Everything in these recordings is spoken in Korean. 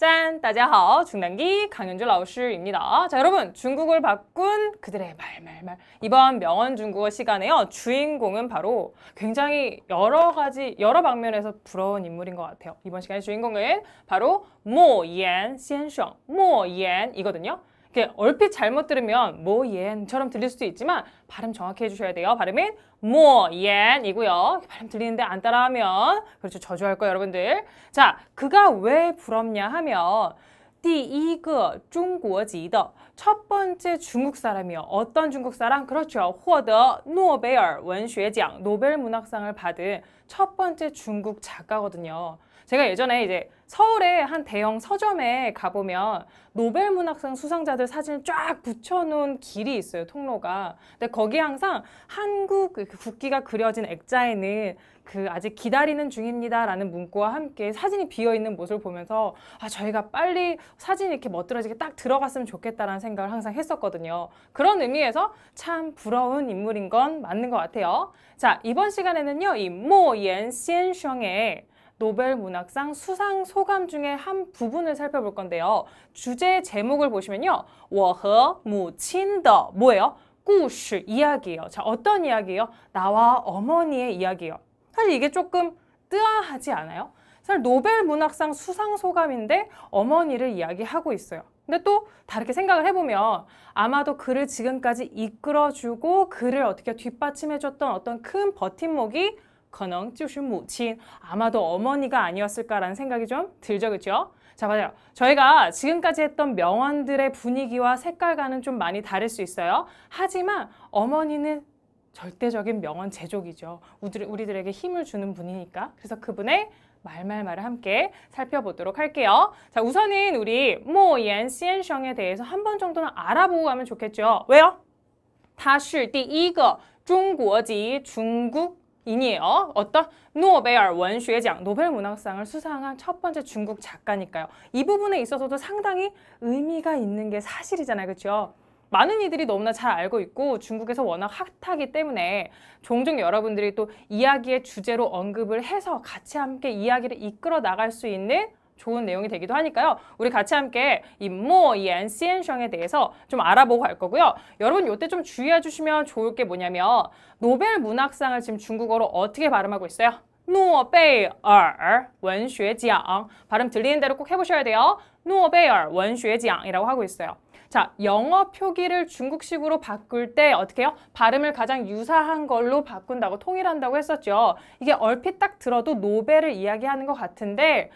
짠! 大家好, 중단기 강현주 老师입니다. 자, 여러분, 중국을 바꾼 그들의 말. 이번 명언 중국어 시간에요. 주인공은 바로 굉장히 여러 방면에서 부러운 인물인 것 같아요. 이번 시간의 주인공은 바로 모옌先生, 모옌이거든요. 얼핏 잘못 들으면 모옌처럼 들릴 수도 있지만 발음 정확히 해주셔야 돼요. 발음은 모옌이고요. 발음 들리는데 안 따라하면 그렇죠. 저주할 거예요, 여러분들. 자, 그가 왜 부럽냐 하면 第一个中国籍的 첫 번째 중국 사람이요. 어떤 중국 사람? 그렇죠. 获得诺贝尔文学奖 노벨 문학상을 받은 첫 번째 중국 작가거든요. 제가 예전에 이제 서울의 한 대형 서점에 가보면 노벨 문학상 수상자들 사진을 쫙 붙여놓은 길이 있어요, 통로가. 근데 거기 항상 한국 국기가 그려진 액자에는 아직 기다리는 중입니다라는 문구와 함께 사진이 비어있는 모습을 보면서 저희가 빨리 사진이 이렇게 멋들어지게 딱 들어갔으면 좋겠다라는 생각을 항상 했었거든요. 그런 의미에서 참 부러운 인물인 건 맞는 것 같아요. 자, 이번 시간에는요, 이 모옌先生의 노벨 문학상 수상 소감 중에 한 부분을 살펴볼 건데요. 주제 제목을 보시면요. 我和母亲的 뭐예요? 故事, 이야기예요. 자, 어떤 이야기예요? 나와 어머니의 이야기예요. 사실 이게 조금 뜨아하지 않아요? 사실 노벨 문학상 수상 소감인데 어머니를 이야기하고 있어요. 근데 또 다르게 생각을 해보면 아마도 그를 지금까지 이끌어주고 그를 어떻게 뒷받침해줬던 어떤 큰 버팀목이 可能就是母亲 아마도 어머니가 아니었을까라는 생각이 좀 들죠, 그렇죠? 자, 맞아요. 저희가 지금까지 했던 명언들의 분위기와 색깔과는 좀 많이 다를 수 있어요. 하지만 어머니는 절대적인 명언 제조기죠. 우리들에게 힘을 주는 분이니까. 그래서 그분의 말을 함께 살펴보도록 할게요. 자, 우선은 우리 모옌先生에 대해서 한 번 정도는 알아보고 가면 좋겠죠. 왜요? 他是第一个中国籍 중국인이에요. 어떤? 诺贝尔文学奖 노벨 문학상을 수상한 첫 번째 중국 작가니까요. 이 부분에 있어서도 상당히 의미가 있는 게 사실이잖아요. 그렇죠? 많은 이들이 너무나 잘 알고 있고 중국에서 워낙 핫하기 때문에 종종 여러분들이 또 이야기의 주제로 언급을 해서 같이 함께 이야기를 이끌어 나갈 수 있는 좋은 내용이 되기도 하니까요. 우리 같이 함께 이 모옌先生에 대해서 좀 알아보고 갈 거고요. 여러분 이때 좀 주의해 주시면 좋을 게 뭐냐면 노벨 문학상을 지금 중국어로 어떻게 발음하고 있어요? 诺贝尔文学奖 발음 들리는 대로 꼭 해보셔야 돼요. 诺贝尔文学奖이라고 하고 있어요. 자, 영어 표기를 중국식으로 바꿀 때 어떻게 해요? 발음을 가장 유사한 걸로 바꾼다고 통일한다고 했었죠. 이게 얼핏 딱 들어도 노벨을 이야기하는 것 같은데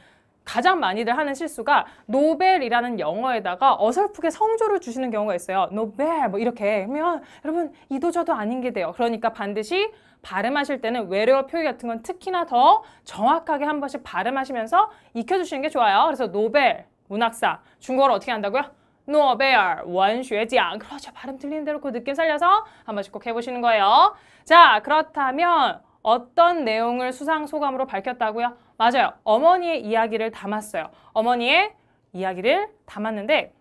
가장 많이들 하는 실수가 노벨이라는 영어에다가 어설프게 성조를 주시는 경우가 있어요. 노벨 뭐 이렇게 그러면 여러분 이도저도 아닌 게 돼요. 그러니까 반드시 발음하실 때는 외래어 표기 같은 건 특히나 더 정확하게 한 번씩 발음하시면서 익혀주시는 게 좋아요. 그래서 노벨 문학상 중국어로 어떻게 한다고요? 诺贝尔文学奖 그렇죠. 발음 들리는 대로 그 느낌 살려서 한 번씩 꼭 해보시는 거예요. 자, 그렇다면 어떤 내용을 수상 소감으로 밝혔다고요? 맞아요. 어머니의 이야기를 담았어요. 어머니의 이야기를 담았는데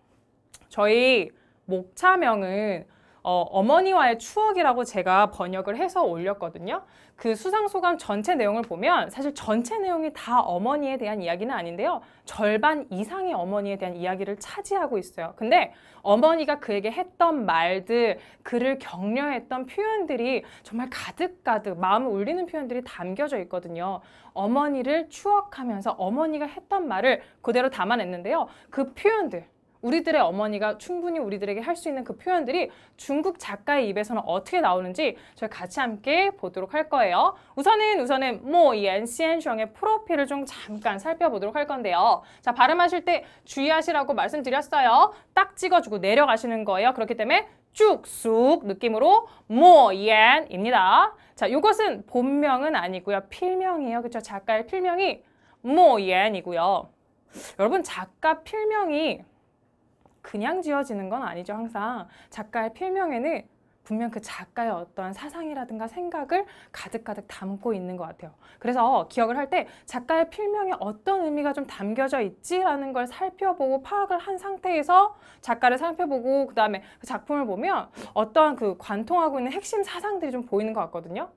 저희 목차명은 어머니와의 추억이라고 제가 번역을 해서 올렸거든요. 그 수상소감 전체 내용을 보면 사실 전체 내용이 다 어머니에 대한 이야기는 아닌데요. 절반 이상의 어머니에 대한 이야기를 차지하고 있어요. 근데 어머니가 그에게 했던 말들, 그를 격려했던 표현들이 정말 가득가득 마음을 울리는 표현들이 담겨져 있거든요. 어머니를 추억하면서 어머니가 했던 말을 그대로 담아냈는데요. 그 표현들, 우리들의 어머니가 충분히 우리들에게 할 수 있는 그 표현들이 중국 작가의 입에서는 어떻게 나오는지 저희 같이 함께 보도록 할 거예요. 우선은 모옌先生의 프로필을 좀 잠깐 살펴보도록 할 건데요. 자, 발음하실 때 주의하시라고 말씀드렸어요. 딱 찍어주고 내려가시는 거예요. 그렇기 때문에 쭉쑥 느낌으로 모옌입니다. 자, 이것은 본명은 아니고요. 필명이에요. 그렇죠? 작가의 필명이 모옌이고요. 여러분 작가 필명이 그냥 지어지는 건 아니죠. 항상 작가의 필명에는 분명 그 작가의 어떤 사상이라든가 생각을 가득가득 담고 있는 것 같아요. 그래서 기억을 할 때 작가의 필명에 어떤 의미가 좀 담겨져 있지라는 걸 살펴보고 파악을 한 상태에서 작가를 살펴보고 그 다음에 그 작품을 보면 어떠한 그 관통하고 있는 핵심 사상들이 좀 보이는 것 같거든요.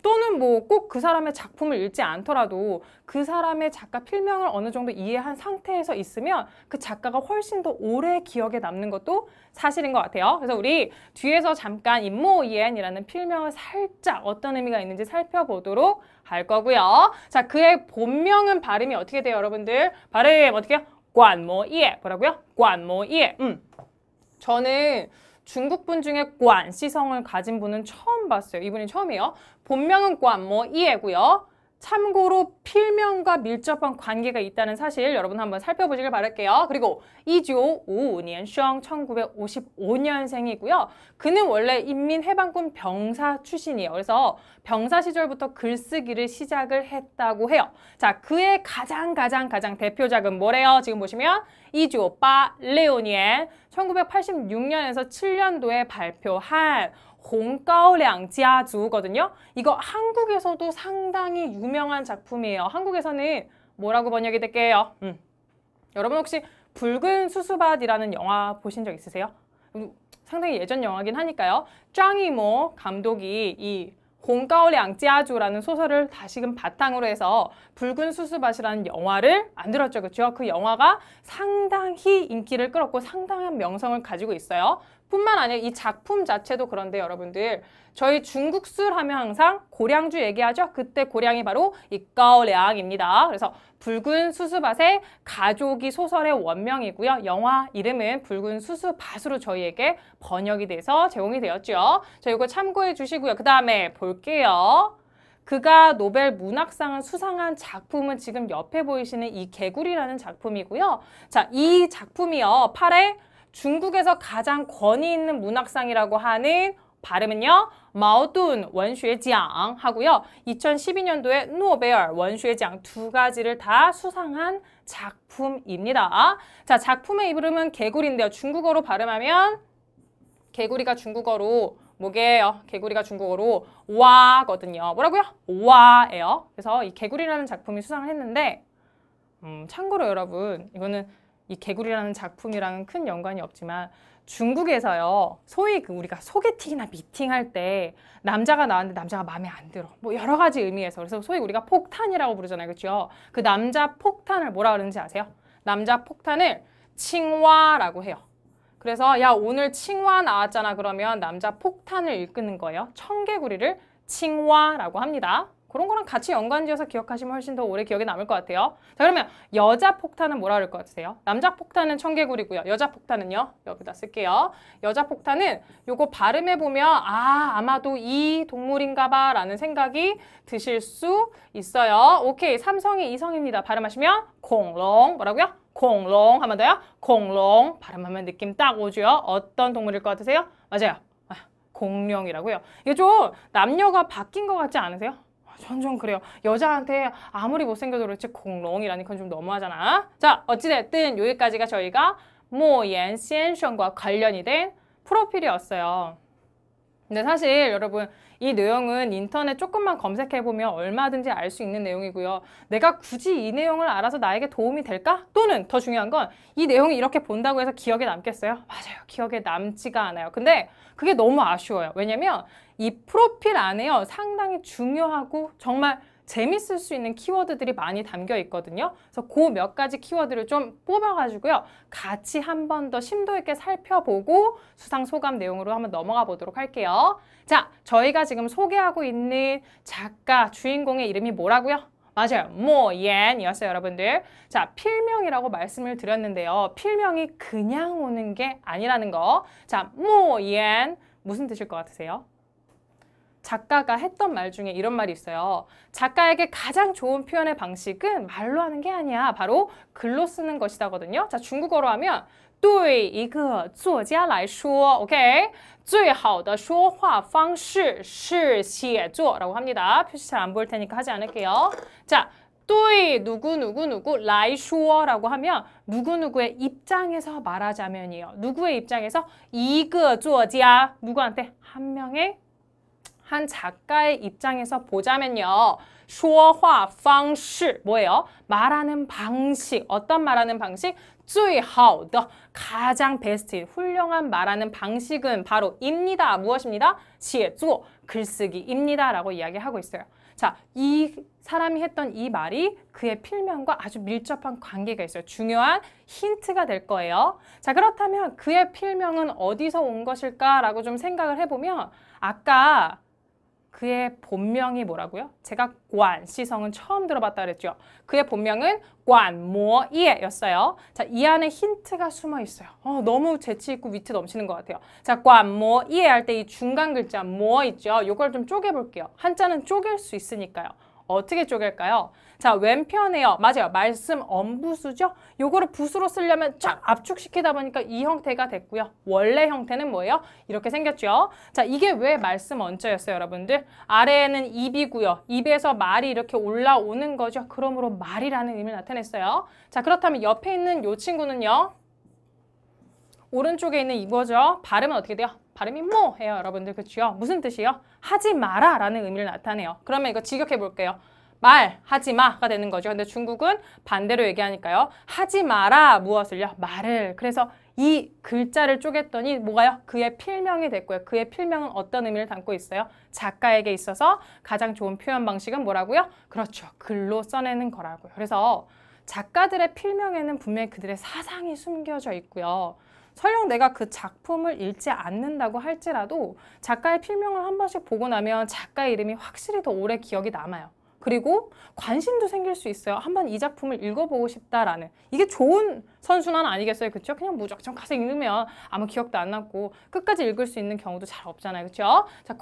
또는 뭐 꼭 그 사람의 작품을 읽지 않더라도 그 사람의 작가 필명을 어느 정도 이해한 상태에서 있으면 그 작가가 훨씬 더 오래 기억에 남는 것도 사실인 것 같아요. 그래서 우리 뒤에서 잠깐 임모이엔이라는 필명을 살짝 어떤 의미가 있는지 살펴보도록 할 거고요. 자, 그의 본명은 발음이 어떻게 돼요, 여러분들? 발음 어떻게 해요? 관모예. 뭐라고요? 관모예. 저는 중국 분 중에 관 시성을 가진 분은 처음 봤어요. 이분이 처음이에요. 본명은 관모이에고요. 참고로 필명과 밀접한 관계가 있다는 사실 여러분 한번 살펴보시길 바랄게요. 그리고 1955년생 1955년생이고요. 그는 원래 인민해방군 병사 출신이에요. 그래서 병사 시절부터 글쓰기를 시작을 했다고 해요. 자, 그의 가장 대표작은 뭐래요? 지금 보시면 1986년 1986년에서 7년도에 발표한 홍가오량지아주거든요. 이거 한국에서도 상당히 유명한 작품이에요. 한국에서는 뭐라고 번역이 될게요? 여러분 혹시 붉은 수수밭이라는 영화 보신 적 있으세요? 상당히 예전 영화긴 하니까요. 짱이모 감독이 이 홍가오량지아주라는 소설을 다시금 바탕으로 해서 붉은 수수밭이라는 영화를 만들었죠. 그렇죠? 그 영화가 상당히 인기를 끌었고 상당한 명성을 가지고 있어요. 뿐만 아니라 이 작품 자체도 그런데 여러분들 저희 중국술 하면 항상 고량주 얘기하죠. 그때 고량이 바로 이 가오량입니다. 그래서 붉은 수수밭의 가족이 소설의 원명이고요. 영화 이름은 붉은 수수밭으로 저희에게 번역이 돼서 제공이 되었죠. 자, 이거 참고해 주시고요. 그 다음에 볼게요. 그가 노벨 문학상을 수상한 작품은 지금 옆에 보이시는 이 개구리라는 작품이고요. 자, 이 작품이요. 8회 중국에서 가장 권위 있는 문학상이라고 하는 발음은요. 마오둔 원쉐장 하고요. 2012년도에 노벨 원쉐장 두 가지를 다 수상한 작품입니다. 자, 작품의 이름은 개구리인데요. 중국어로 발음하면 개구리가 중국어로 뭐게요? 개구리가 중국어로 와거든요. 뭐라고요? 와예요. 그래서 이 개구리라는 작품이 수상을 했는데 참고로 여러분 이거는 이 개구리라는 작품이랑은 큰 연관이 없지만 중국에서요. 소위 우리가 소개팅이나 미팅할 때 남자가 나왔는데 남자가 마음에 안 들어. 뭐 여러 가지 의미에서. 그래서 소위 우리가 폭탄이라고 부르잖아요. 그렇죠? 그 남자 폭탄을 뭐라 그러는지 아세요? 남자 폭탄을 칭화라고 해요. 그래서 야 오늘 칭화 나왔잖아. 그러면 남자 폭탄을 일컫는 거예요. 청개구리를 칭화라고 합니다. 그런 거랑 같이 연관지어서 기억하시면 훨씬 더 오래 기억에 남을 것 같아요. 자, 그러면 여자 폭탄은 뭐라 그럴 것 같으세요? 남자 폭탄은 청개구리고요. 여자 폭탄은요? 여기다 쓸게요. 여자 폭탄은 요거 발음해보면 아마도 이 동물인가 봐 라는 생각이 드실 수 있어요. 오케이. 삼성이 이성입니다. 발음하시면 공롱. 뭐라고요? 공롱. 한 번 더요. 공롱. 발음하면 느낌 딱 오죠? 어떤 동물일 것 같으세요? 맞아요. 공룡이라고요. 이게 좀 남녀가 바뀐 것 같지 않으세요? 전 좀 그래요. 여자한테 아무리 못생겨도 그렇지 공롱이라니 그건 좀 너무하잖아. 자, 어찌됐든 여기까지가 저희가 모옌先生과 관련이 된 프로필이었어요. 근데 사실 여러분 이 내용은 인터넷 조금만 검색해보면 얼마든지 알 수 있는 내용이고요. 내가 굳이 이 내용을 알아서 나에게 도움이 될까? 또는 더 중요한 건 이 내용이 이렇게 본다고 해서 기억에 남겠어요? 맞아요. 기억에 남지가 않아요. 근데 그게 너무 아쉬워요. 왜냐면 이 프로필 안에요. 상당히 중요하고 정말 재밌을 수 있는 키워드들이 많이 담겨 있거든요. 그래서 그 몇 가지 키워드를 좀 뽑아가지고요. 같이 한 번 더 심도 있게 살펴보고 수상 소감 내용으로 한번 넘어가 보도록 할게요. 자, 저희가 지금 소개하고 있는 작가, 주인공의 이름이 뭐라고요? 맞아요. 모옌이었어요, 여러분들. 자, 필명이라고 말씀을 드렸는데요. 필명이 그냥 오는 게 아니라는 거. 자, 모옌 무슨 뜻일 것 같으세요? 작가가 했던 말 중에 이런 말이 있어요. 작가에게 가장 좋은 표현의 방식은 말로 하는 게 아니야. 바로 글로 쓰는 것이다거든요. 자, 중국어로 하면 对一个作家来说 OK? 最好的说话方式是写作라고 합니다. 표시 잘 안 보일 테니까 하지 않을게요. 자, 对 누구来说라고 하면 누구누구의 입장에서 말하자면이요. 누구의 입장에서 一个作家 누구한테? 한 명의 한 작가의 입장에서 보자면요. 说话方式 뭐예요? 말하는 방식. 어떤 말하는 방식? 最好的 가장 베스트 훌륭한 말하는 방식은 바로 입니다. 무엇입니다? 写作 글쓰기입니다 라고 이야기하고 있어요. 자, 이 사람이 했던 이 말이 그의 필명과 아주 밀접한 관계가 있어요. 중요한 힌트가 될 거예요. 자, 그렇다면 그의 필명은 어디서 온 것일까라고 좀 생각을 해보면 아까 그의 본명이 뭐라고요? 제가 관, 시성은 처음 들어봤다 그랬죠. 그의 본명은 관, 모, 이에 였어요. 자, 이 안에 힌트가 숨어 있어요. 너무 재치 있고 위트 넘치는 것 같아요. 자, 관, 모, 이에 할 때 이 중간 글자 모 있죠. 요걸 좀 쪼개볼게요. 한자는 쪼갤 수 있으니까요. 어떻게 쪼갤까요? 자, 왼편에요. 맞아요. 말씀 엄부수죠? 요거를 붓으로 쓰려면 쫙 압축시키다 보니까 이 형태가 됐고요. 원래 형태는 뭐예요? 이렇게 생겼죠? 자, 이게 왜 말씀 언자였어요, 여러분들? 아래에는 입이고요. 입에서 말이 이렇게 올라오는 거죠. 그러므로 말이라는 의미를 나타냈어요. 자, 그렇다면 옆에 있는 요 친구는요. 오른쪽에 있는 이거죠. 발음은 어떻게 돼요? 발음이 뭐예요, 여러분들. 그렇죠? 무슨 뜻이에요? 하지 마라 라는 의미를 나타내요. 그러면 이거 직역해 볼게요. 말, 하지 마가 되는 거죠. 근데 중국은 반대로 얘기하니까요. 하지 마라 무엇을요? 말을. 그래서 이 글자를 쪼갰더니 뭐가요? 그의 필명이 됐고요. 그의 필명은 어떤 의미를 담고 있어요? 작가에게 있어서 가장 좋은 표현 방식은 뭐라고요? 그렇죠. 글로 써내는 거라고요. 그래서 작가들의 필명에는 분명히 그들의 사상이 숨겨져 있고요. 설령 내가 그 작품을 읽지 않는다고 할지라도 작가의 필명을 한 번씩 보고 나면 작가의 이름이 확실히 더 오래 기억이 남아요. 그리고 관심도 생길 수 있어요. 한번 이 작품을 읽어보고 싶다라는. 이게 좋은 선순환 아니겠어요? 그렇죠? 그냥 무작정 가서 읽으면 아무 기억도 안 남고 끝까지 읽을 수 있는 경우도 잘 없잖아요. 그렇죠? 자,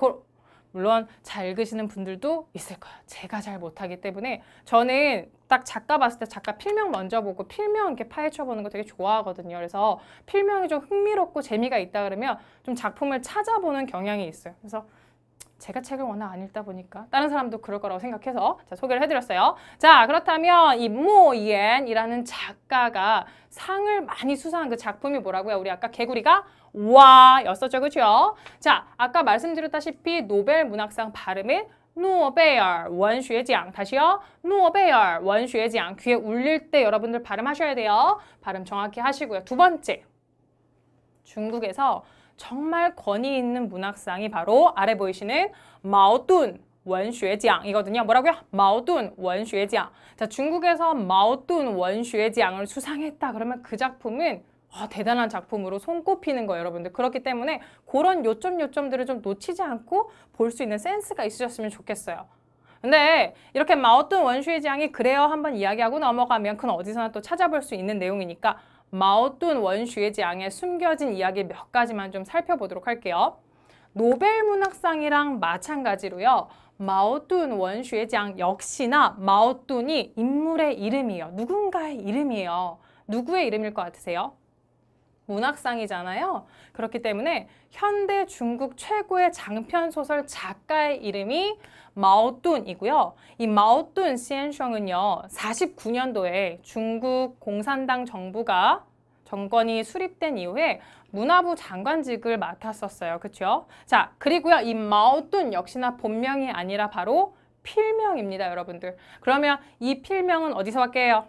물론 잘 읽으시는 분들도 있을 거예요. 제가 잘 못하기 때문에 저는 딱 작가 봤을 때 작가 필명 먼저 보고 필명 이렇게 파헤쳐보는 거 되게 좋아하거든요. 그래서 필명이 좀 흥미롭고 재미가 있다 그러면 좀 작품을 찾아보는 경향이 있어요. 그래서 제가 책을 워낙 안 읽다 보니까 다른 사람도 그럴 거라고 생각해서 소개를 해드렸어요. 자, 그렇다면 이 모옌이라는 작가가 상을 많이 수상한 그 작품이 뭐라고요? 우리 아까 개구리가 와 였었죠. 그렇죠? 자, 아까 말씀드렸다시피 노벨 문학상 발음은 노베尔文学奖. 다시요. 노베尔文学奖. 귀에 울릴 때 여러분들 발음하셔야 돼요. 발음 정확히 하시고요. 두 번째, 중국에서 정말 권위 있는 문학상이 바로 아래 보이시는 마오둔 원슈에지앙이거든요. 뭐라고요? 마오둔 원슈에지앙. 자, 중국에서 마오둔 원슈에지앙을 수상했다 그러면 그 작품은 대단한 작품으로 손꼽히는 거예요, 여러분들. 그렇기 때문에 그런 요점들을 좀 놓치지 않고 볼 수 있는 센스가 있으셨으면 좋겠어요. 근데 이렇게 마오둔 원슈에지앙이 그래요 한번 이야기하고 넘어가면 그건 어디서나 또 찾아볼 수 있는 내용이니까 마오둔 원슈에지앙에 숨겨진 이야기 몇 가지만 좀 살펴보도록 할게요. 노벨 문학상이랑 마찬가지로요. 마오둔 원슈에지앙 역시나 마오둔이 인물의 이름이에요. 누군가의 이름이에요. 누구의 이름일 것 같으세요? 문학상이잖아요. 그렇기 때문에 현대 중국 최고의 장편소설 작가의 이름이 마오둔이고요. 이 마오둔 시엔숑은요. 49년도에 중국 공산당 정부가 정권이 수립된 이후에 문화부 장관직을 맡았었어요. 그렇죠? 자, 그리고요. 이 마오둔 역시나 본명이 아니라 바로 필명입니다, 여러분들. 그러면 이 필명은 어디서 왔게요?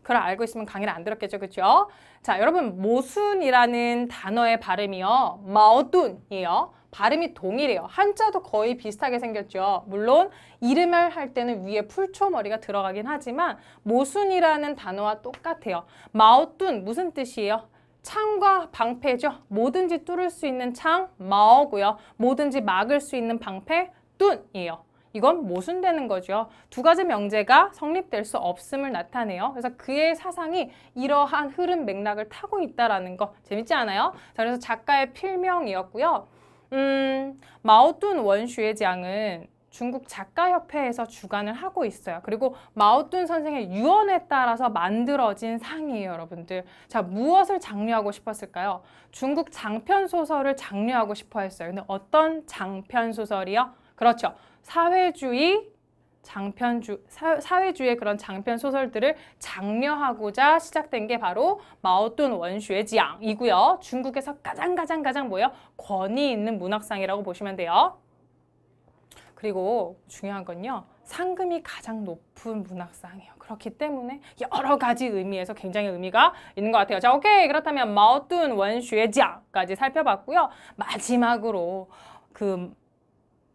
그걸 알고 있으면 강의를 안 들었겠죠. 그렇죠? 자, 여러분 모순이라는 단어의 발음이요. 마오둔이에요. 발음이 동일해요. 한자도 거의 비슷하게 생겼죠. 물론 이름을 할 때는 위에 풀초머리가 들어가긴 하지만 모순이라는 단어와 똑같아요. 마오둔 무슨 뜻이에요? 창과 방패죠. 뭐든지 뚫을 수 있는 창, 마오고요. 뭐든지 막을 수 있는 방패, 둔이에요. 이건 모순되는 거죠. 두 가지 명제가 성립될 수 없음을 나타내요. 그래서 그의 사상이 이러한 흐름 맥락을 타고 있다는 거 재밌지 않아요? 자, 그래서 작가의 필명이었고요. 마오둔 원슈에지앙은 중국 작가협회에서 주관을 하고 있어요. 그리고 마오둔 선생의 유언에 따라서 만들어진 상이에요, 여러분들. 자, 무엇을 장려하고 싶었을까요? 중국 장편소설을 장려하고 싶어 했어요. 근데 어떤 장편소설이요? 그렇죠. 사회주의의 그런 장편 소설들을 장려하고자 시작된 게 바로 마오둔 원슈에지앙이고요. 중국에서 가장 뭐예요? 권위 있는 문학상이라고 보시면 돼요. 그리고 중요한 건요. 상금이 가장 높은 문학상이에요. 그렇기 때문에 여러 가지 의미에서 굉장히 의미가 있는 것 같아요. 자, 오케이. 그렇다면 마오둔 원슈에지앙까지 살펴봤고요. 마지막으로 그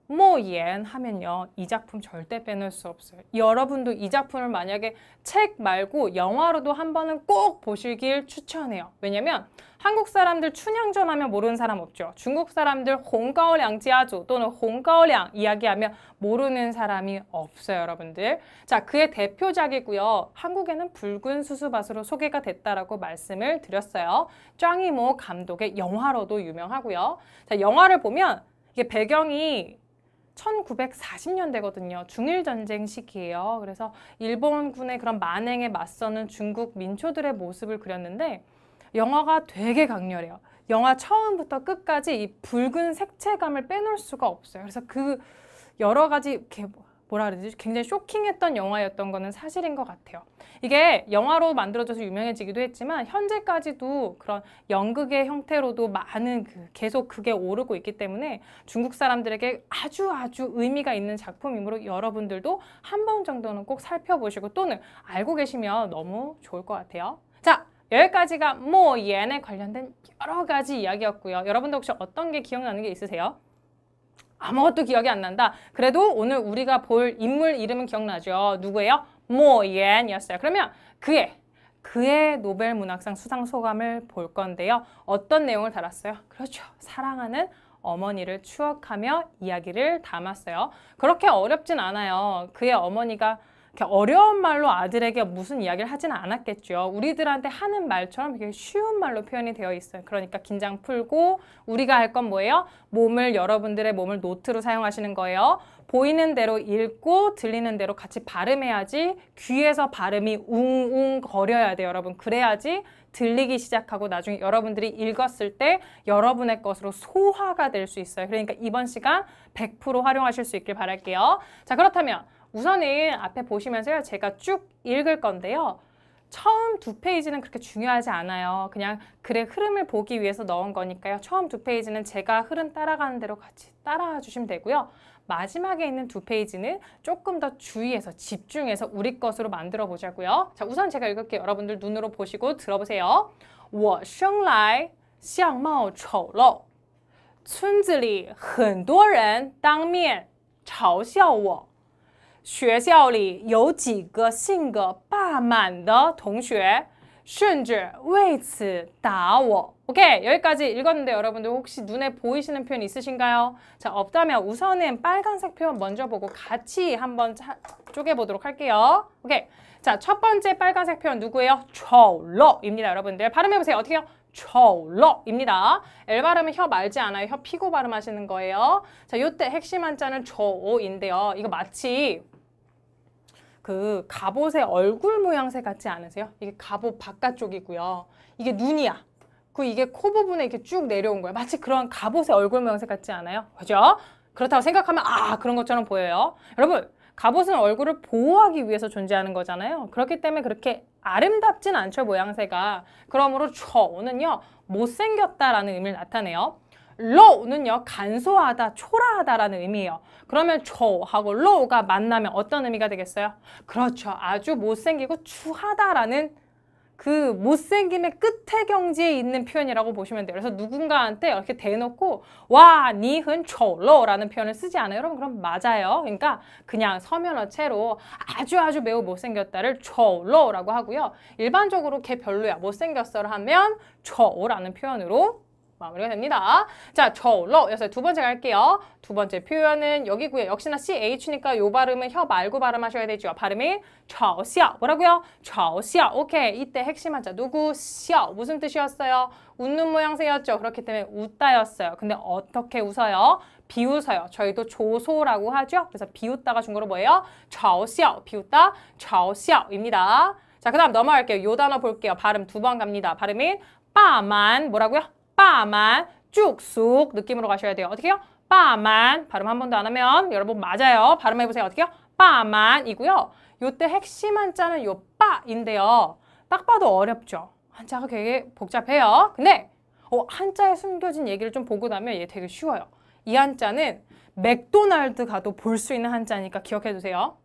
모옌 하면요. 이 작품 절대 빼놓을 수 없어요. 여러분도 이 작품을 만약에 책 말고 영화로도 한 번은 꼭 보시길 추천해요. 왜냐면 한국 사람들 춘향전 하면 모르는 사람 없죠. 중국 사람들 홍가오량지아주 또는 홍가오량 이야기하면 모르는 사람이 없어요, 여러분들. 자, 그의 대표작이고요. 한국에는 붉은 수수밭으로 소개가 됐다라고 말씀을 드렸어요. 짱이모 감독의 영화로도 유명하고요. 자, 영화를 보면 이게 배경이 1940년대거든요. 중일전쟁 시기예요. 그래서 일본군의 그런 만행에 맞서는 중국 민초들의 모습을 그렸는데 영화가 되게 강렬해요. 영화 처음부터 끝까지 이 붉은 색채감을 빼놓을 수가 없어요. 그래서 그 여러 가지 이렇게 뭐라 그러지? 굉장히 쇼킹했던 영화였던 거는 사실인 것 같아요. 이게 영화로 만들어져서 유명해지기도 했지만 현재까지도 그런 연극의 형태로도 많은 계속 그게 오르고 있기 때문에 중국 사람들에게 아주 의미가 있는 작품이므로 여러분들도 한 번 정도는 꼭 살펴보시고 또는 알고 계시면 너무 좋을 것 같아요. 자, 여기까지가 모옌에 관련된 여러 가지 이야기였고요. 여러분들 혹시 어떤 게 기억나는 게 있으세요? 아무것도 기억이 안 난다. 그래도 오늘 우리가 볼 인물 이름은 기억나죠? 누구예요? 모옌이었어요. 그러면 그의 노벨 문학상 수상 소감을 볼 건데요. 어떤 내용을 달았어요? 그렇죠. 사랑하는 어머니를 추억하며 이야기를 담았어요. 그렇게 어렵진 않아요. 그의 어머니가 어려운 말로 아들에게 무슨 이야기를 하지는 않았겠죠. 우리들한테 하는 말처럼 되게 쉬운 말로 표현이 되어 있어요. 그러니까 긴장 풀고 우리가 할 건 뭐예요? 여러분들의 몸을 노트로 사용하시는 거예요. 보이는 대로 읽고 들리는 대로 같이 발음해야지 귀에서 발음이 웅웅 거려야 돼요, 여러분. 그래야지 들리기 시작하고 나중에 여러분들이 읽었을 때 여러분의 것으로 소화가 될 수 있어요. 그러니까 이번 시간 100% 활용하실 수 있길 바랄게요. 자, 그렇다면 우선은 앞에 보시면서요. 제가 쭉 읽을 건데요. 처음 2페이지는 그렇게 중요하지 않아요. 그냥 글의 흐름을 보기 위해서 넣은 거니까요. 처음 2페이지는 제가 흐름 따라가는 대로 같이 따라와 주시면 되고요. 마지막에 있는 2페이지는 조금 더 주의해서 집중해서 우리 것으로 만들어 보자고요. 자, 우선 제가 읽을게요. 여러분들 눈으로 보시고 들어보세요. 我生来相貌丑陋村子里很多人当面嘲笑我学校里有几个性格霸蛮的同学甚至为此打我. 오케이, 여기까지 읽었는데 여러분들 혹시 눈에 보이시는 표현 있으신가요? 자, 없다면 우선은 빨간색 표현 먼저 보고 같이 한번 쪼개보도록 할게요. 오케이, 자, 첫 번째 빨간색 표현 누구예요? 丑陋입니다, 여러분들. 발음해보세요. 어떻게 해요? 丑陋입니다. L 발음은 혀 말지 않아요. 혀 피고 발음하시는 거예요. 자, 요때 핵심 한자는 丑인데요. 이거 마치 그 갑옷의 얼굴 모양새 같지 않으세요? 이게 갑옷 바깥쪽이고요. 이게 눈이야. 이게 코 부분에 이렇게 쭉 내려온 거예요. 마치 그런 갑옷의 얼굴 모양새 같지 않아요? 그죠? 그렇다고 생각하면 그런 것처럼 보여요. 여러분, 갑옷은 얼굴을 보호하기 위해서 존재하는 거잖아요. 그렇기 때문에 그렇게 아름답진 않죠, 모양새가. 그러므로 丑는요, 못생겼다라는 의미를 나타내요. 로우는요, 간소하다, 초라하다라는 의미예요. 그러면 丑하고 로우가 만나면 어떤 의미가 되겠어요? 그렇죠. 아주 못생기고 추하다라는 그 못생김의 끝에 경지에 있는 표현이라고 보시면 돼요. 그래서 누군가한테 이렇게 대놓고 와, 니흔 丑陋라는 표현을 쓰지 않아요. 여러분, 그럼 맞아요. 그러니까 그냥 서면어체로 아주 매우 못생겼다를 丑陋라고 하고요. 일반적으로 걔 별로야, 못생겼어를 하면 丑라는 표현으로 마무리가 됩니다. 자, 丑陋였어요. 두 번째 갈게요. 두 번째 표현은 여기고요. 역시나 CH니까 요 발음은 혀 말고 발음하셔야 되죠. 발음이 嘲笑. 뭐라고요? 嘲笑. 오케이. 이때 핵심 한자 누구? 笑. 무슨 뜻이었어요? 웃는 모양새였죠. 그렇기 때문에 웃다였어요. 근데 어떻게 웃어요? 비웃어요. 저희도 조소라고 하죠. 그래서 비웃다가 중국어로 뭐예요? 嘲笑. 비웃다. 嘲笑입니다. 자, 그 다음 넘어갈게요. 요 단어 볼게요. 발음 두 번 갑니다. 발음이 빠만. 뭐라고요? 빠만, 쭉쑥 느낌으로 가셔야 돼요. 어떻게 해요? 빠만. 발음 한 번도 안 하면 여러분 맞아요. 발음해보세요. 어떻게 해요? 빠만이고요. 요때 핵심 한자는 요 빠인데요. 딱 봐도 어렵죠. 한자가 되게 복잡해요. 근데 한자에 숨겨진 얘기를 좀 보고 나면 얘 되게 쉬워요. 이 한자는 맥도날드 가도 볼 수 있는 한자니까 기억해두세요.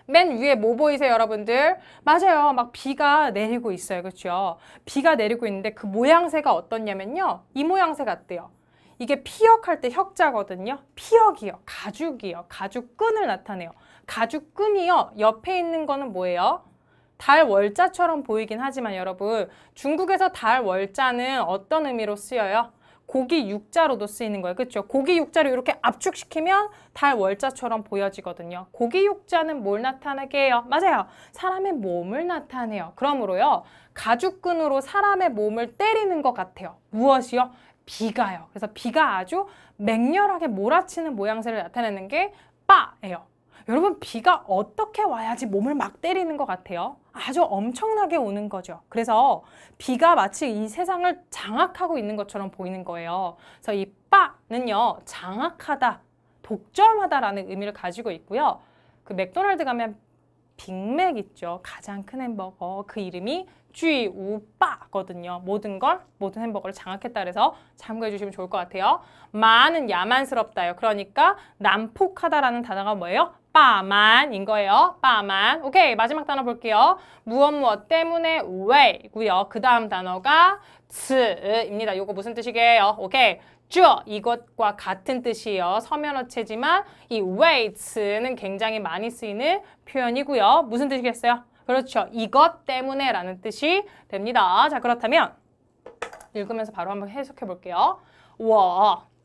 맨 위에 뭐 보이세요, 여러분들? 맞아요. 막 비가 내리고 있어요. 그렇죠? 비가 내리고 있는데 그 모양새가 어떻냐면요. 이 모양새 같대요. 이게 피역할 때 혁자거든요. 피역이요. 가죽이요. 가죽끈을 나타내요. 가죽끈이요. 옆에 있는 거는 뭐예요? 달 월자처럼 보이긴 하지만 여러분 중국에서 달 월자는 어떤 의미로 쓰여요? 고기 육자로도 쓰이는 거예요. 그렇죠? 고기 육자를 이렇게 압축시키면 달 월자처럼 보여지거든요. 고기 육자는 뭘 나타내게 해요? 맞아요. 사람의 몸을 나타내요. 그러므로요. 가죽끈으로 사람의 몸을 때리는 것 같아요. 무엇이요? 비가요. 그래서 비가 아주 맹렬하게 몰아치는 모양새를 나타내는 게 빠예요. 여러분 비가 어떻게 와야지 몸을 막 때리는 것 같아요? 아주 엄청나게 오는 거죠. 그래서 비가 마치 이 세상을 장악하고 있는 것처럼 보이는 거예요. 그래서 이 빠는요. 장악하다, 독점하다라는 의미를 가지고 있고요. 그 맥도날드 가면 빅맥 있죠. 가장 큰 햄버거. 그 이름이 쥐우빠거든요. 모든 햄버거를 장악했다 그래서 참고해 주시면 좋을 것 같아요. 마는 야만스럽다요. 그러니까 난폭하다라는 단어가 뭐예요? 빠만인 거예요. 빠만. 오케이. 마지막 단어 볼게요. 무엇 때문에 왜고요. 그 다음 단어가 츠입니다. 요거 무슨 뜻이게요? 오케이. 이것과 같은 뜻이에요. 서면어체지만 이 왜츠는 굉장히 많이 쓰이는 표현이고요. 무슨 뜻이겠어요? 그렇죠. 이것 때문에 라는 뜻이 됩니다. 자, 그렇다면 읽으면서 바로 한번 해석해 볼게요.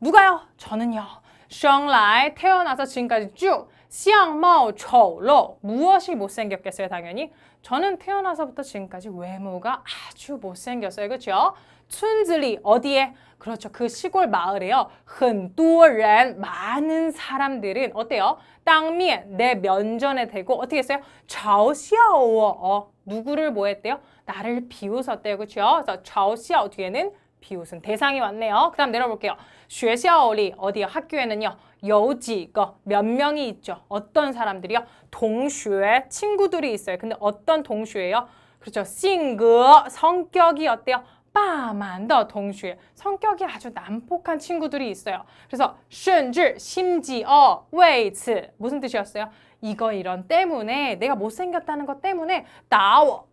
누가요? 저는요. 生来 태어나서 지금까지 쭉 相貌丑陋 무엇이 못생겼겠어요? 당연히 저는 태어나서부터 지금까지 외모가 아주 못생겼어요. 그렇죠? 춘즈리 어디에? 그렇죠. 그 시골 마을에요. 很多人 많은 사람들은 어때요? 땅면 내 면전에 대고 어떻게 했어요? 嘲笑我 누구를 뭐 했대요? 나를 비웃었대요. 그렇죠? 그래서 嘲笑 뒤에는 비웃은 대상이 왔네요. 그 다음 내려볼게요. 学校里 어디요? 학교에는요. 有几个 몇 명이 있죠. 어떤 사람들이요? 동슈에 친구들이 있어요. 근데 어떤 동슈예요? 그렇죠. 性格 성격이 어때요? 霸蛮的 동슈에 성격이 아주 난폭한 친구들이 있어요. 그래서 甚至 심지어 为此 무슨 뜻이었어요? 이거 이런 때문에 내가 못생겼다는 것 때문에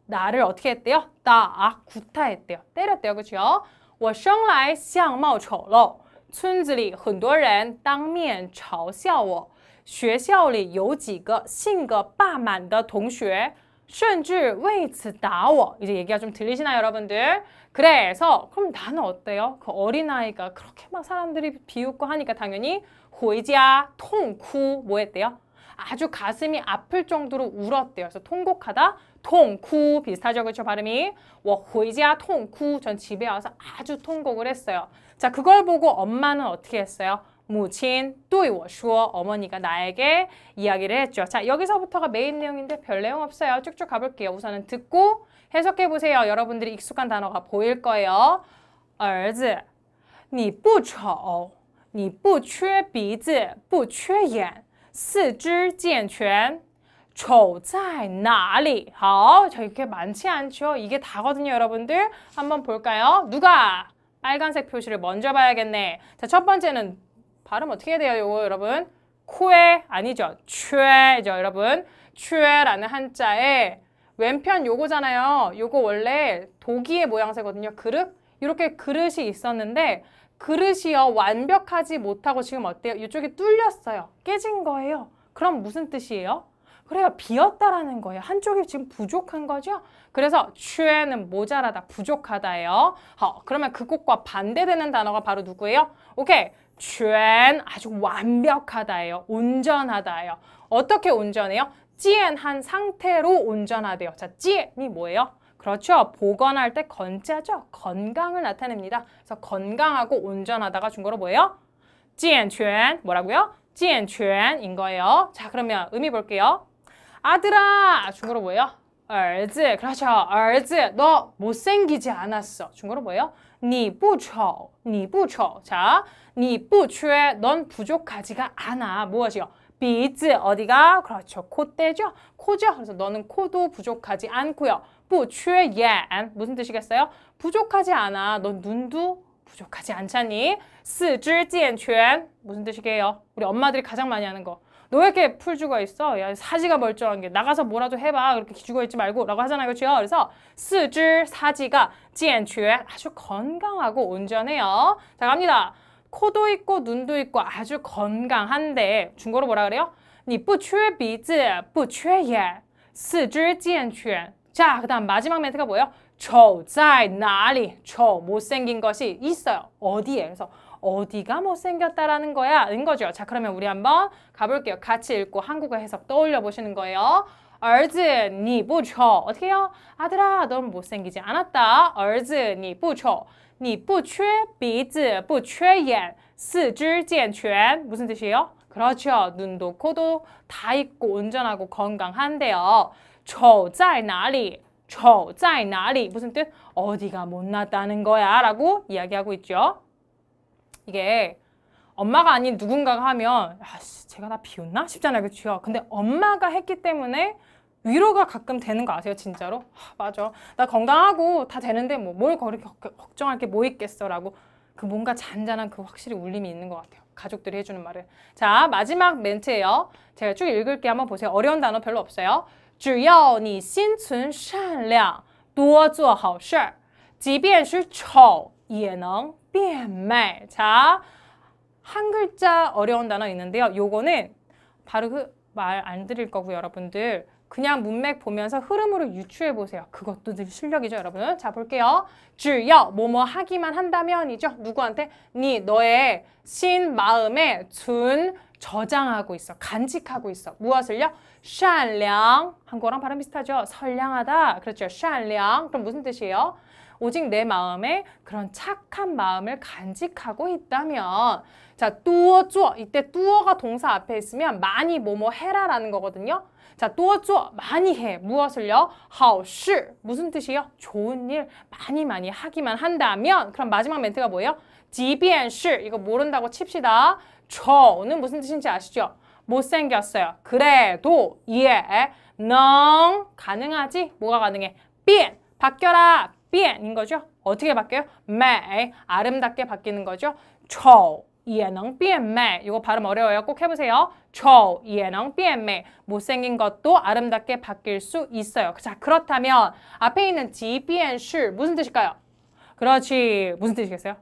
나를 어떻게 했대요? 구타했대요. 때렸대요. 그렇죠? 我生来相貌丑陋村子里很多人当面嘲笑我学校里有几个性格霸蛮的同学甚至为此打我 이제 얘기가 좀 들리시나요 여러분들? 그래서 그럼 나는 어때요? 그 어린아이가 그렇게 막 사람들이 비웃고 하니까 당연히 回家痛哭 뭐 했대요? 아주 가슴이 아플 정도로 울었대요. 그래서 통곡하다, 통쿠 비슷하죠, 그렇죠? 발음이 我回家痛哭 전 집에 와서 아주 통곡을 했어요. 자, 그걸 보고 엄마는 어떻게 했어요? 母亲对我说 어머니가 나에게 이야기를 했죠. 자, 여기서부터가 메인 내용인데 별 내용 없어요. 쭉쭉 가볼게요. 우선은 듣고 해석해 보세요. 여러분들이 익숙한 단어가 보일 거예요. 儿子,你不丑,你不缺鼻子,不缺眼四肢健全丑在哪里? 好, 자, 이렇게 많지 않죠? 이게 다거든요, 여러분들. 한번 볼까요? 누가? 빨간색 표시를 먼저 봐야겠네. 자, 첫 번째는 발음 어떻게 해야 돼요, 요거 여러분? 코에 아니죠? 최죠, 여러분. 최라는 한자에 왼편 요거잖아요. 요거 원래 독이의 모양새거든요. 그릇? 이렇게 그릇이 있었는데 그릇이요 완벽하지 못하고 지금 어때요? 이쪽이 뚫렸어요. 깨진 거예요. 그럼 무슨 뜻이에요? 그래요. 비었다라는 거예요. 한쪽이 지금 부족한 거죠? 그래서 취에는 모자라다, 부족하다예요. 그러면 그것과 반대되는 단어가 바로 누구예요? 오케이. 취엔 아주 완벽하다예요. 온전하다예요. 어떻게 온전해요? 찌엔한 상태로 온전하대요. 자, 찌엔이 뭐예요? 그렇죠. 복원할 때 건자죠. 건강을 나타냅니다. 그래서 건강하고 온전하다가 중국어로 뭐예요? 健全 뭐라고요? 健全인 거예요. 자, 그러면 의미 볼게요. 아들아 중국어로 뭐예요? 儿子 그렇죠. 儿子 너 못생기지 않았어. 중국어로 뭐예요? 你不丑 你不丑 자, 你不缺 넌 부족하지가 않아. 무엇이요? 鼻子 어디가? 그렇죠. 콧대죠. 코죠. 그래서 너는 코도 부족하지 않고요. 不缺眼 무슨 뜻이겠어요? 부족하지 않아. 넌 눈도 부족하지 않잖니? 四肢健全 무슨 뜻이게요? 우리 엄마들이 가장 많이 하는 거. 너 왜 이렇게 풀 죽어 있어? 야, 사지가 멀쩡한 게 나가서 뭐라도 해봐. 그렇게 죽어 있지 말고 라고 하잖아요. 그렇죠? 그래서 四肢 사지가 健全 아주 건강하고 온전해요. 자, 갑니다. 코도 있고 눈도 있고 아주 건강한데 중국어로 뭐라 그래요? 你不缺鼻子不缺眼四肢健全 자, 그 다음 마지막 멘트가 뭐예요? 丑在哪里? 丑 못생긴 것이 있어요. 어디에? 그래서 어디가 못생겼다라는 거야? 인 거죠. 자, 그러면 우리 한번 가볼게요. 같이 읽고 한국어 해석 떠올려 보시는 거예요. 儿子你不丑 어떻게 해요? 아들아 넌 못생기지 않았다. 儿子你不丑你不缺鼻子不缺眼四肢健全 무슨 뜻이에요? 그렇죠. 눈도 코도 다 있고 온전하고 건강한데요. 丑在哪里? 丑在哪里? 무슨 뜻? 어디가 못났다는 거야 라고 이야기하고 있죠. 이게 엄마가 아닌 누군가가 하면 제가 나 비웃나? 싶잖아요. 그렇죠? 근데 엄마가 했기 때문에 위로가 가끔 되는 거 아세요? 진짜로? 맞아. 나 건강하고 다 되는데 뭘 그렇게 걱정할 게 뭐 있겠어 라고 그 뭔가 잔잔한 그 확실히 울림이 있는 것 같아요. 가족들이 해주는 말을. 자, 마지막 멘트예요. 제가 쭉 읽을게요. 한번 보세요. 어려운 단어 별로 없어요. 只要你心存善良多做好事即便是丑也能变美 자, 한 글자 어려운 단어 있는데요. 요거는 바로 그 말 안 드릴 거고요. 여러분들 그냥 문맥 보면서 흐름으로 유추해 보세요. 그것도 늘 실력이죠, 여러분. 자, 볼게요. 只要뭐뭐 하기만 한다면이죠. 누구한테? 니 너의 신 마음에 준 저장하고 있어. 간직하고 있어. 무엇을요? 善良 한국어랑 발음 비슷하죠? 선량하다. 그렇죠. 善良 그럼 무슨 뜻이에요? 오직 내 마음에 그런 착한 마음을 간직하고 있다면 자, 多做 이때 多가 동사 앞에 있으면 많이 뭐뭐 해라라는 거거든요. 자, 多做 많이 해. 무엇을요? 好事 무슨 뜻이에요? 좋은 일 많이 하기만 한다면 그럼 마지막 멘트가 뭐예요? 即便是 이거 모른다고 칩시다. 丑는 무슨 뜻인지 아시죠? 못생겼어요. 그래도 예, 능 가능하지? 뭐가 가능해? 变 바뀌어라. 变인 거죠. 어떻게 바뀌어요? 美 아름답게 바뀌는 거죠. 丑也能变美 이거 발음 어려워요. 꼭 해보세요. 丑也能变美 못생긴 것도 아름답게 바뀔 수 있어요. 자, 그렇다면 앞에 있는 即便是 무슨 뜻일까요? 그렇지. 무슨 뜻이겠어요?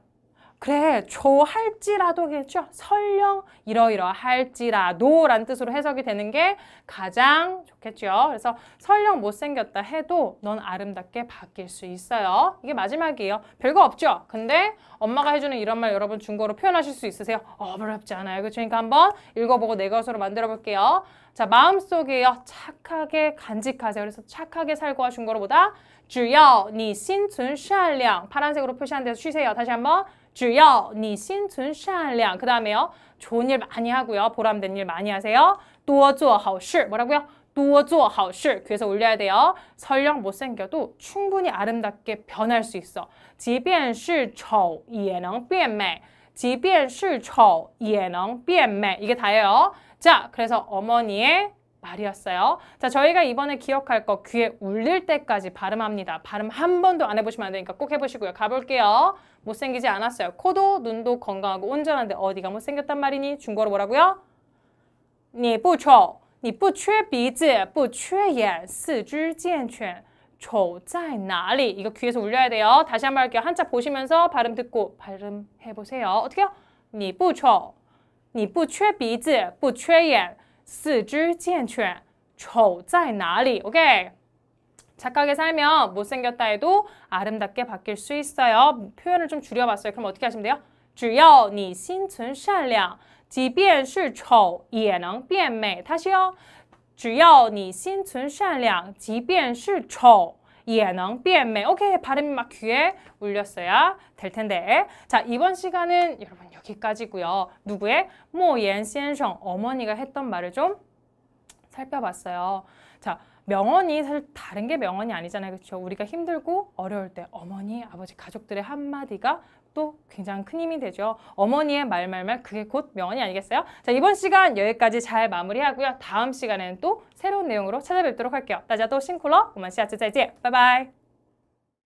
그래, 좋할지라도겠죠. 설령 이러이러할지라도 라는 뜻으로 해석이 되는 게 가장 좋겠죠. 그래서 설령 못생겼다 해도 넌 아름답게 바뀔 수 있어요. 이게 마지막이에요. 별거 없죠. 근데 엄마가 해주는 이런 말 여러분 중국어로 표현하실 수 있으세요? 어렵지 않아요. 그렇죠? 그러니까 한번 읽어보고 내 것으로 만들어 볼게요. 자, 마음속에요. 착하게 간직하세요. 그래서 착하게 살고와 중국어로 보다 只要你心存善良 파란색으로 표시한 데서 쉬세요. 다시 한번 只要你心存善良 그 다음에요. 좋은 일 많이 하고요. 보람된 일 많이 하세요. 多做好事 뭐라고요? 多做好事 귀에서 올려야 돼요. 설령 못생겨도 충분히 아름답게 변할 수 있어. 即便是丑也能变美即便是丑也能变美 이게 다예요. 자, 그래서 어머니의 말이었어요. 자, 저희가 이번에 기억할 거 귀에 울릴 때까지 발음합니다. 발음 한 번도 안 해보시면 안 되니까 꼭 해보시고요. 가볼게요. 못생기지 않았어요. 코도 눈도 건강하고 온전한데 어디가 못생겼단 말이니? 중국어로 뭐라고요? 你不丑你不缺鼻子不缺眼四肢健全丑在哪里? 이거 귀에서 울려야 돼요. 다시 한번 할게요. 한자 보시면서 발음 듣고 발음해보세요. 어떻게요? 你不丑你不缺鼻子不缺眼四肢健全丑在哪里? 오케이. 착하게 살면 못생겼다 해도 아름답게 바뀔 수 있어요. 표현을 좀 줄여봤어요. 그럼 어떻게 하시면 돼요? 只要你心存善良即便是丑也能变美 다시요. 只要你心存善良即便是丑也能变美 오케이. 발음이 막 귀에 울렸어야 될 텐데. 자, 이번 시간은 여러분 여기까지고요. 누구의? 모옌先生 어머니가 했던 말을 좀 살펴봤어요. 자, 명언이 사실 다른 게 명언이 아니잖아요. 그렇죠? 우리가 힘들고 어려울 때 어머니, 아버지, 가족들의 한마디가 또 굉장히 큰 힘이 되죠. 어머니의 말말말 그게 곧 명언이 아니겠어요? 자, 이번 시간 여기까지 잘 마무리하고요. 다음 시간에는 또 새로운 내용으로 찾아뵙도록 할게요. 大家都辛苦了，我们下次再见，拜拜。